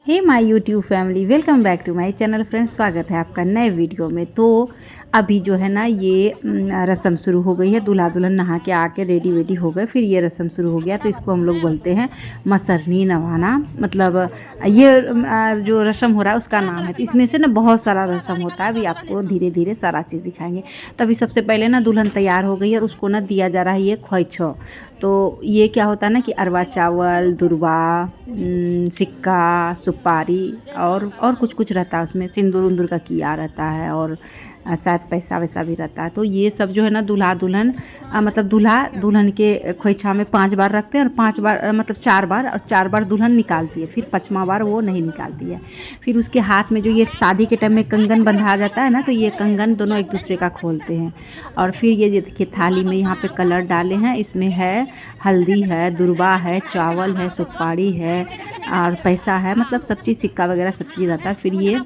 Hey my YouTube family, welcome back to my channel friends. स्वागत है आपका नए वीडियो में। तो अभी जो है ना ये रस्म शुरू हो गई है। दूल्हा दुल्हन नहा के आके रेडी वेडी हो गए, फिर ये रस्म शुरू हो गया। तो इसको हम लोग बोलते हैं मसरनी नवाना। मतलब ये जो रस्म हो रहा है उसका नाम है। तो इसमें से ना बहुत सारा रस्म होता है। अभी आपको धीरे धीरे सारा चीज़ दिखाएंगे। तो अभी सबसे पहले ना दुल्हन तैयार हो गई है और उसको ना दिया जा रहा है ये खोइछो। तो ये क्या होता है ना कि अरवा चावल, दुर्वा, सिक्का, सुपारी और कुछ कुछ रहता है उसमें। सिंदूर उंदूर का किया रहता है और शायद पैसा वैसा भी रहता है। तो ये सब जो है ना दूल्हा दुल्हन मतलब दूल्हा दुल्हन के खोइछा में 5 बार रखते हैं और 5 बार मतलब 4 बार, और 4 बार दुल्हन निकालती है। फिर 5वां बार वो नहीं निकालती है। फिर उसके हाथ में जो ये शादी के टाइम में कंगन बंधा जाता है ना, तो ये कंगन दोनों एक दूसरे का खोलते हैं। और फिर ये देखिए थाली में यहाँ पे कलर डाले हैं। इसमें है हल्दी है, दुर्वा है, चावल है, सुपारी है और पैसा है। मतलब सब चीज़, सिक्का वगैरह सब चीज़ रहता है। फिर ये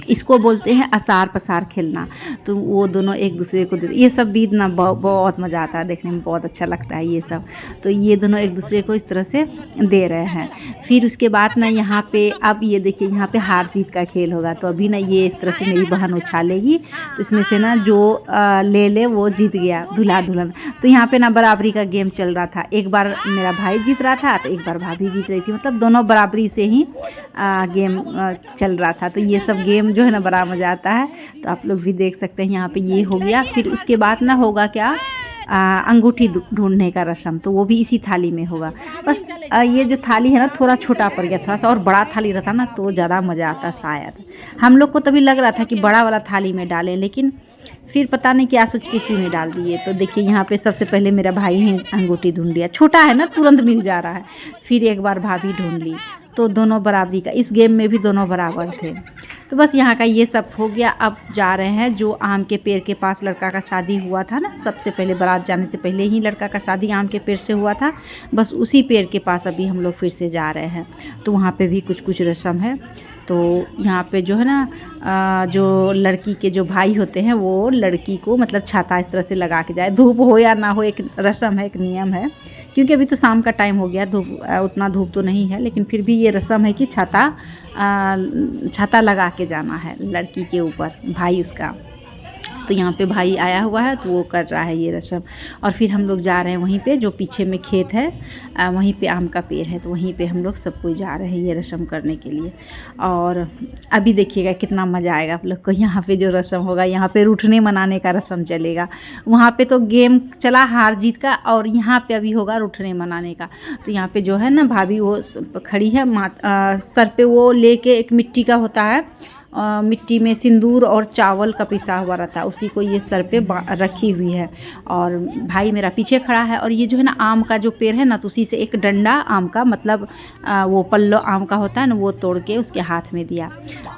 इसको बोलते हैं असार पसार खेलना। तो वो दोनों एक दूसरे को ये सब बीत ना बहुत मज़ा आता है, देखने में बहुत अच्छा लगता है ये सब। तो ये दोनों एक दूसरे को इस तरह से दे रहे हैं। फिर उसके बाद ना यहाँ पे अब ये देखिए यहाँ पे हार जीत का खेल होगा। तो अभी ना ये इस तरह से मेरी बहन उछालेगी, तो इसमें से ना जो ले वो जीत गया दूल्हा दुल्हन। तो यहाँ पे ना बराबरी का गेम चल रहा था। एक बार मेरा भाई जीत रहा था तो एक बार भाभी जीत रही थी। मतलब दोनों बराबरी से ही गेम चल रहा था। तो ये सब गेम जो है ना बड़ा मज़ा आता है। तो आप लोग भी देख सकते हैं। यहाँ पे ये हो गया। फिर उसके बाद ना होगा क्या, अंगूठी ढूंढने का रस्म। तो वो भी इसी थाली में होगा। बस ये जो थाली है ना थोड़ा छोटा पड़ गया। थोड़ा सा और बड़ा थाली रहता ना तो ज़्यादा मज़ा आता शायद। हम लोग को तभी लग रहा था कि बड़ा वाला थाली में डालें, लेकिन फिर पता नहीं क्या सोच के इसी में डाल दिए। तो देखिए यहाँ पे सबसे पहले मेरा भाई ही अंगूठी ढूंढ लिया। छोटा है ना, तुरंत मिल जा रहा है। फिर एक बार भाभी ढूंढ ली। तो दोनों बराबरी का, इस गेम में भी दोनों बराबर थे। तो बस यहाँ का ये सब हो गया। अब जा रहे हैं जो आम के पेड़ के पास लड़का का शादी हुआ था ना, सबसे पहले बारात जाने से पहले ही लड़का का शादी आम के पेड़ से हुआ था। बस उसी पेड़ के पास अभी हम लोग फिर से जा रहे हैं। तो वहाँ पे भी कुछ कुछ रस्म है। तो यहाँ पे जो है ना जो लड़की के जो भाई होते हैं वो लड़की को मतलब छाता इस तरह से लगा के जाए। धूप हो या ना हो, एक रस्म है, एक नियम है। क्योंकि अभी तो शाम का टाइम हो गया, उतना धूप तो नहीं है, लेकिन फिर भी ये रस्म है कि छाता लगा के जाना है लड़की के ऊपर, भाई उसका। तो यहाँ पे भाई आया हुआ है तो वो कर रहा है ये रस्म। और फिर हम लोग जा रहे हैं वहीं पे जो पीछे में खेत है, वहीं पे आम का पेड़ है। तो वहीं पे हम लोग सब कोई जा रहे हैं ये रस्म करने के लिए। और अभी देखिएगा कितना मज़ा आएगा आप लोग को। यहाँ पे जो रस्म होगा, यहाँ पे रूठने मनाने का रस्म चलेगा। वहाँ पे तो गेम चला हार जीत का, और यहाँ पे अभी होगा रूठने मनाने का। तो यहाँ पे जो है ना भाभी वो खड़ी है, सर पे वो लेके एक मिट्टी का होता है, मिट्टी में सिंदूर और चावल का पिसा हुआ रहता है, उसी को ये सर पे रखी हुई है। और भाई मेरा पीछे खड़ा है। और ये जो है ना आम का जो पेड़ है ना, तो उसी से एक डंडा आम का, मतलब वो पल्लो आम का होता है ना, वो तोड़ के उसके हाथ में दिया।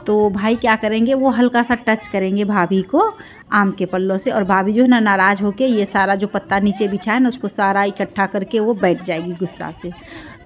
तो भाई क्या करेंगे, वो हल्का सा टच करेंगे भाभी को आम के पल्लों से। और भाभी जो है ना नाराज़ होके ये सारा जो पत्ता नीचे बिछा है ना उसको सारा इकट्ठा करके वो बैठ जाएगी गुस्सा से।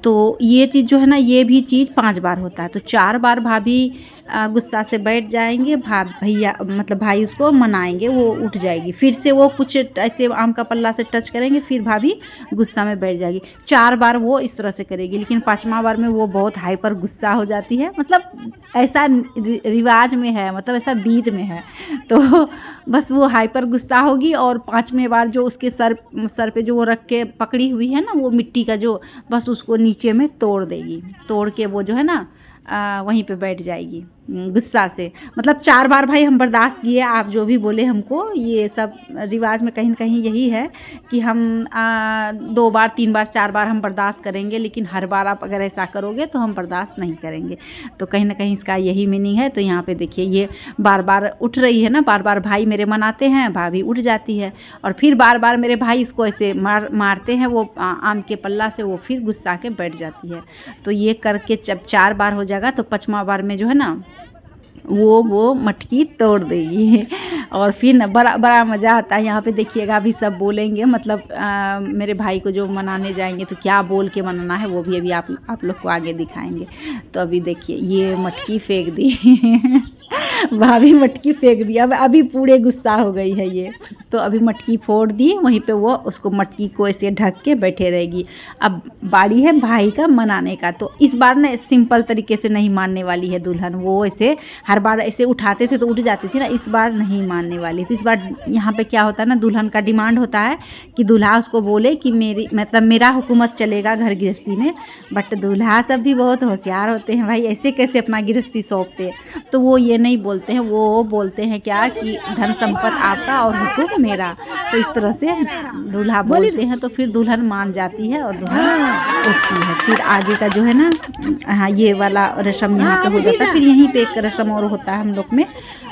तो ये चीज़ जो है ना, ये भी चीज़ 5 बार होता है। तो 4 बार भाभी गुस्सा से बैठ जाएंगे, भैया मतलब भाई उसको मनाएंगे, वो उठ जाएगी। फिर से वो कुछ ऐसे आम का पल्ला से टच करेंगे, फिर भाभी गुस्सा में बैठ जाएगी। 4 बार वो इस तरह से करेगी, लेकिन 5वां बार में वो बहुत हाइपर गुस्सा हो जाती है। मतलब ऐसा रिवाज में है, मतलब ऐसा बीत में है। तो बस वो हाइपर गुस्सा होगी। और 5वें बार जो उसके सर पे जो वो रख के पकड़ी हुई है ना वो मिट्टी का जो, बस उसको नीचे में तोड़ देगी। तोड़ के वो जो है ना वहीं पे बैठ जाएगी गुस्सा से। मतलब 4 बार भाई हम बर्दाश्त किए, आप जो भी बोले हमको। ये सब रिवाज में कहीं ना कहीं यही है कि हम 2 बार 3 बार 4 बार हम बर्दाश्त करेंगे, लेकिन हर बार आप अगर ऐसा करोगे तो हम बर्दाश्त नहीं करेंगे। तो कहीं ना कहीं इसका यही मीनिंग है। तो यहाँ पे देखिए ये बार बार उठ रही है ना, बार बार भाई मेरे मनाते हैं, भाभी उठ जाती है। और फिर बार बार मेरे भाई इसको ऐसे मारते हैं वो आम के पल्ला से, वो फिर गुस्सा के बैठ जाती है। तो ये करके जब 4 बार हो जाएगा तो 5वां बार में जो है ना वो मटकी तोड़ देगी। और फिर ना बड़ा मज़ा आता है। यहाँ पे देखिएगा अभी सब बोलेंगे, मतलब मेरे भाई को जो मनाने जाएंगे तो क्या बोल के मनाना है वो भी अभी आप लोग को आगे दिखाएंगे। तो अभी देखिए ये मटकी फेंक दी भाभी मटकी फेंक दिया। अभी पूरे गुस्सा हो गई है ये। तो अभी मटकी फोड़ दी, वहीं पे वो उसको मटकी को ऐसे ढक के बैठे रहेगी। अब बारी है भाई का मनाने का, तो इस बार ना सिंपल तरीके से नहीं मानने वाली है दुल्हन। वो ऐसे हर बार ऐसे उठाते थे तो उठ जाती थी ना, इस बार नहीं मानने वाली। तो इस बार यहाँ पे क्या होता है ना, दुल्हन का डिमांड होता है कि दूल्हा उसको बोले कि मेरी मतलब मेरा हुकूमत चलेगा घर गृहस्थी में। बट दूल्हा सब भी बहुत होशियार होते हैं भाई, ऐसे कैसे अपना गृहस्थी सौंपते। तो वो ये नहीं बोलते हैं, वो बोलते हैं क्या कि धन संपत्ति आपका और हुकुम मेरा। तो इस तरह से दूल्हा बोलते हैं, तो फिर दुल्हन मान जाती है और दुल्हन उठती है। फिर आगे का जो है ना, हाँ ये वाला रस्म यहाँ पे हो जाता है। फिर यहीं पे एक रस्म और होता है हम लोग में,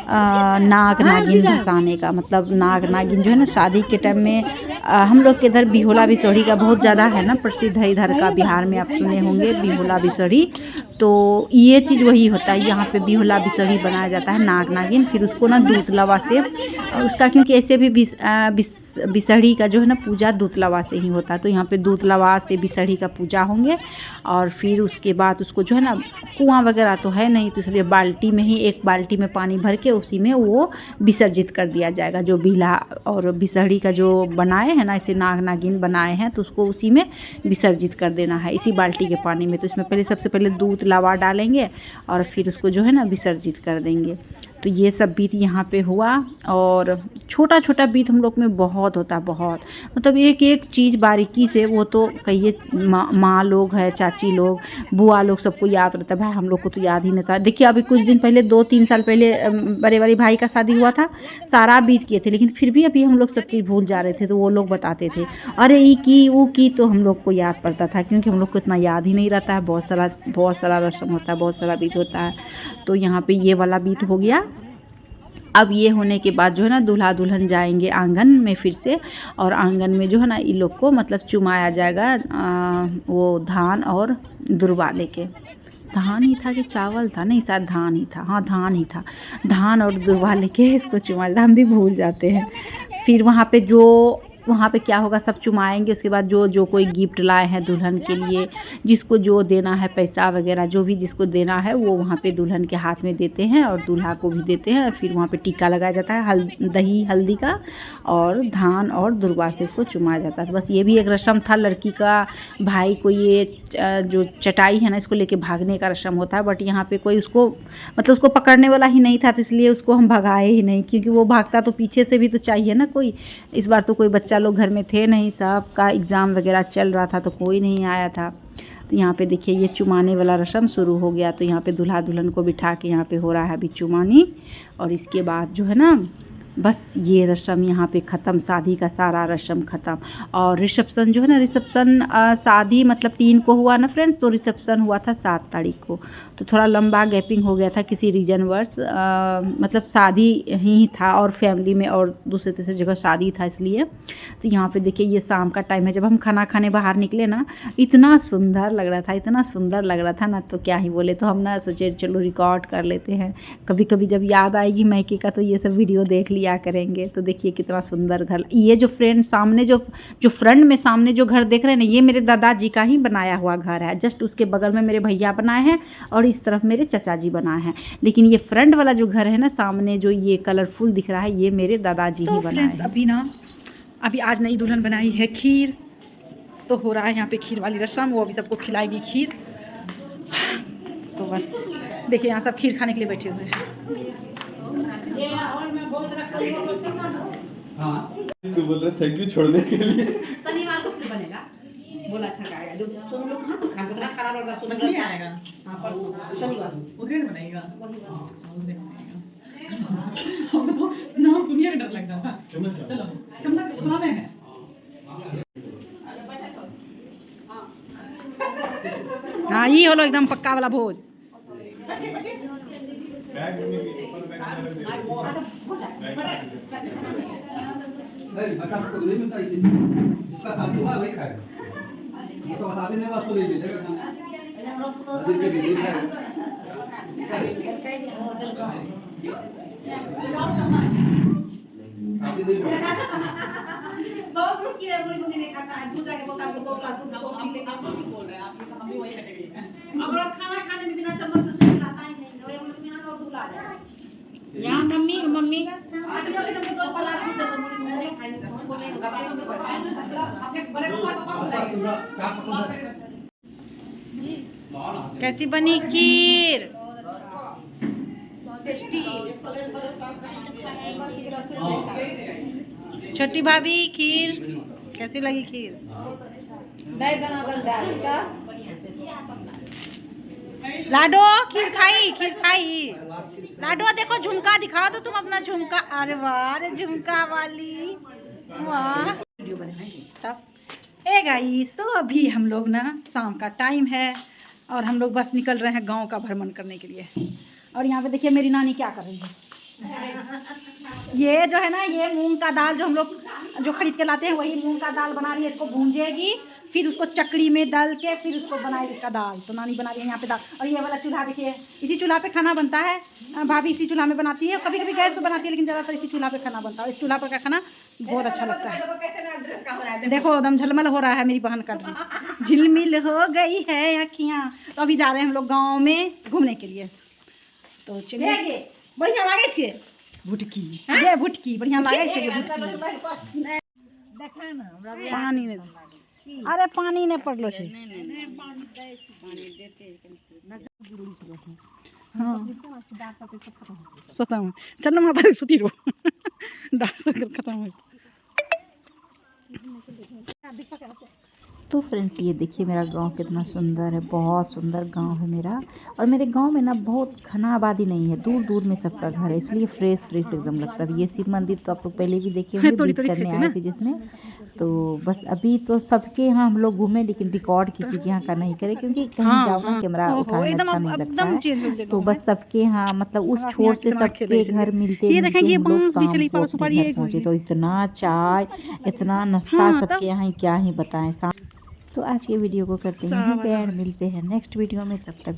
नाग नागिन धसाने का। मतलब नाग नागिन जो है ना, शादी के टाइम में हम लोग के इधर बिहुला बिसौड़ी का बहुत ज़्यादा है ना, प्रसिद्ध है इधर का। बिहार में आप सुने होंगे बिहुला बिसौड़ी, तो ये चीज़ वही होता है। यहाँ पे बिहुला बिसौड़ी बनाया जाता है नाग नागिन। फिर उसको ना दूध लवा से उसका, क्योंकि ऐसे भी बिसहड़ी का जो है ना पूजा दूध लवा से ही होता है, तो यहाँ पे दूध लवा से बिसहड़ी का पूजा होंगे। और फिर उसके बाद उसको जो है ना, कुआं वगैरह तो है नहीं, तो इसलिए बाल्टी में ही, एक बाल्टी में पानी भर के उसी में वो विसर्जित कर दिया जाएगा। जो बिल्हा और बिसहड़ी का जो बनाए हैं ना, ऐसे नाग नागिन बनाए हैं, तो उसको उसी में विसर्जित कर देना है, इसी बाल्टी के पानी में। तो इसमें पहले सबसे पहले दूध लवा डालेंगे और फिर उसको जो है ना विसर्जित कर देंगे। तो ये सब बीत यहाँ पे हुआ। और छोटा छोटा बीत हम लोग में बहुत होता है, बहुत मतलब एक एक चीज़ बारीकी से। वो तो कहिए माँ लोग है, चाची लोग, बुआ लोग, सबको याद रहता है भाई, हम लोग को तो याद ही नहीं था। देखिए अभी कुछ दिन पहले, 2-3 साल पहले बड़े बड़े भाई का शादी हुआ था, सारा बीत किए थे, लेकिन फिर भी अभी हम लोग सब चीज़ भूल जा रहे थे। तो वो लोग बताते थे अरे ये की वो की, तो हम लोग को याद पड़ता था, क्योंकि हम लोग को इतना याद ही नहीं रहता है। बहुत सारा रस्म होता है, बहुत सारा बीत होता है। तो यहाँ पे ये वाला बीत हो गया। अब ये होने के बाद जो है ना, दूल्हा दुल्हन जाएंगे आंगन में फिर से, और आंगन में जो है ना इन लोग को मतलब चुमाया जाएगा वो धान और दुर्वा लेके। धान ही था कि चावल था, नहीं शायद धान ही था, हाँ धान ही था। धान और दुर्वा लेके इसको चुमाया, हम भी भूल जाते हैं। फिर वहाँ पे क्या होगा, सब चुमाएंगे। उसके बाद जो कोई गिफ्ट लाए हैं दुल्हन के लिए, जिसको जो देना है, पैसा वगैरह जो भी जिसको देना है, वो वहाँ पे दुल्हन के हाथ में देते हैं और दूल्हा को भी देते हैं। और फिर वहाँ पे टीका लगाया जाता है दही हल्दी का, और धान और दुर्वा से इसको चुमाया जाता है। तो बस ये भी एक रस्म था। लड़की का भाई को ये जो चटाई है ना, इसको लेके भागने का रस्म होता है। बट यहाँ पे कोई उसको मतलब उसको पकड़ने वाला ही नहीं था, तो इसलिए उसको हम भगाए ही नहीं, क्योंकि वो भागता तो पीछे से भी तो चाहिए ना कोई। इस बार तो कोई बच्चा लोग घर में थे नहीं, सबका एग्ज़ाम वगैरह चल रहा था, तो कोई नहीं आया था। तो यहाँ पे देखिए ये चुमाने वाला रस्म शुरू हो गया। तो यहाँ पे दूल्हा दुल्हन को बिठा के यहाँ पे हो रहा है अभी चुमानी। और इसके बाद जो है ना, बस ये रस्म यहाँ पे ख़त्म, शादी का सारा रस्म ख़त्म। और रिसेप्शन जो है ना, रिसेप्शन शादी मतलब 3 को हुआ ना फ्रेंड्स, तो रिसेप्शन हुआ था 7 तारीख को। तो थोड़ा लंबा गैपिंग हो गया था किसी रीजन वर्ष, मतलब शादी ही था और फैमिली में और दूसरे तीसरे जगह शादी था, इसलिए। तो यहाँ पे देखिए ये शाम का टाइम है, जब हम खाना खाने बाहर निकले ना, इतना सुंदर लग रहा था, इतना सुंदर लग रहा था ना, तो क्या ही बोले। तो हम ना सोचे चलो रिकॉर्ड कर लेते हैं, कभी कभी जब याद आएगी मायके का तो ये सब वीडियो देख लिया करेंगे। तो देखिए कितना सुंदर घर। ये जो फ्रेंड सामने जो फ्रंट में सामने जो घर देख रहे हैं ना, ये मेरे दादाजी का ही बनाया हुआ घर है। जस्ट उसके बगल में मेरे भैया बनाए हैं और इस तरफ मेरे चाचा जी बनाए हैं। लेकिन ये फ्रंट वाला जो घर है ना, सामने जो ये कलरफुल दिख रहा है, ये मेरे दादाजी ही बनाए हैं। अभी आज नई दुल्हन बनाई है खीर, तो हो रहा है यहाँ पे खीर वाली रस्म। वो अभी सबको खिलाएगी खीर। तो बस देखिए यहाँ सब खीर खाने के लिए बैठे हुए हैं। हाँ, इसको बोल रहे थैंक यू छोड़ने के लिए। शनिवार को फिर बनेगा, बोला अच्छा आएगा। जो सोम लोग हाँ, तो खाने को इतना खराब लग रहा है। मछली आएगा, हाँ परसों शनिवार उधर बनाएगा। हमको तो नाम सुनिए डर लग रहा था। चलो चमचा सुना देंगे। हाँ ये हो लो एकदम पक्का वाला भोज। इसका शादी हुआ वही खाएगा, उसका शादी नहीं हुआ तो नहीं भेजेगा। बहुत मुश्किल है, मुझे नहीं खाता है। दूध जाके बोलता है 2 ग्लास दूध को पी लेगा। आप भी बोल रहे हैं, आपकी हम भी वही कैटेगरी में। अगर खाना खाने में बिना चम्मच से खिलाता ही नहीं, वो हम लोग यहाँ और दुबला है। यहाँ मम्मी का आप लोग के 2 ग्लास दूध दे दो, मुझे क्या पसंद है? कैसी बनी खीर? छोटी भाभी खीर कैसी लगी? खीर लाडो खीर खाई? खीर खाई? लाडो देखो झुमका दिखाओ तो तुम अपना झुमका। अरे वाह, अरे झुमका वाली, वाह। वीडियो बनाएंगे तब। ए गाइस, तो अभी हम लोग ना शाम का टाइम है और हम लोग बस निकल रहे हैं गांव का भ्रमण करने के लिए। और यहाँ पे देखिए मेरी नानी क्या कर रही है। ये जो है ना, ये मूंग का दाल जो हम लोग जो खरीद के लाते हैं वही मूंग का दाल बना रही है। इसको भूंजेगी, फिर उसको चकड़ी में डाल के फिर उसको बनाएगी इसका दाल। तो नानी बना रही है यहाँ पे दाल। और ये वाला चूल्हा देखिए, इसी चूल्हा पे खाना बनता है। भाभी इसी चूल्हा में बनाती है, कभी कभी गैस पे बनाती है, लेकिन ज़्यादातर इसी चूल्हा पे खाना बनता है। और इस चूल्हा पर का खाना बहुत अच्छा लगता है। देखो एकदम झलमल हो रहा है मेरी बहन का ड्रेस, झिलमिल हो गई है अखियाँ। तो अभी जा रहे हैं हम लोग गाँव में घूमने के लिए। तो चलिए, बढ़िया लागे छे भुटकी, ये भुटकी बढ़िया लागे छे। भुटकी पानी ने, अरे पानी ने पड़लो छे। हाँ सतम चल माता सुती रो डांस खत्म हो। तो फ्रेंड्स ये देखिए मेरा गांव कितना सुंदर है, बहुत सुंदर गांव है मेरा। और मेरे गांव में ना बहुत घना आबादी नहीं है, दूर दूर में सबका घर है, इसलिए फ्रेश फ्रेश एकदम लगता है। ये शिव मंदिर तो आप लोग पहले भी देखे होंगे, विजिट करने आए थे जिसमें। तो बस अभी तो सबके यहाँ हम लोग घूमे, लेकिन रिकॉर्ड किसी के यहाँ का नहीं करे, क्योंकि कहीं जाओ ना कैमरा उठाने अच्छा नहीं लगता है। तो बस सबके यहाँ मतलब उस छोर से सबके घर मिलते हम लोग शाम को अपने घर पहुँचे। तो इतना चाय, इतना नाश्ता सबके यहाँ क्या ही बताएं। तो आज के वीडियो को करते हैं यहीं पे एंड, मिलते हैं नेक्स्ट वीडियो में, तब तक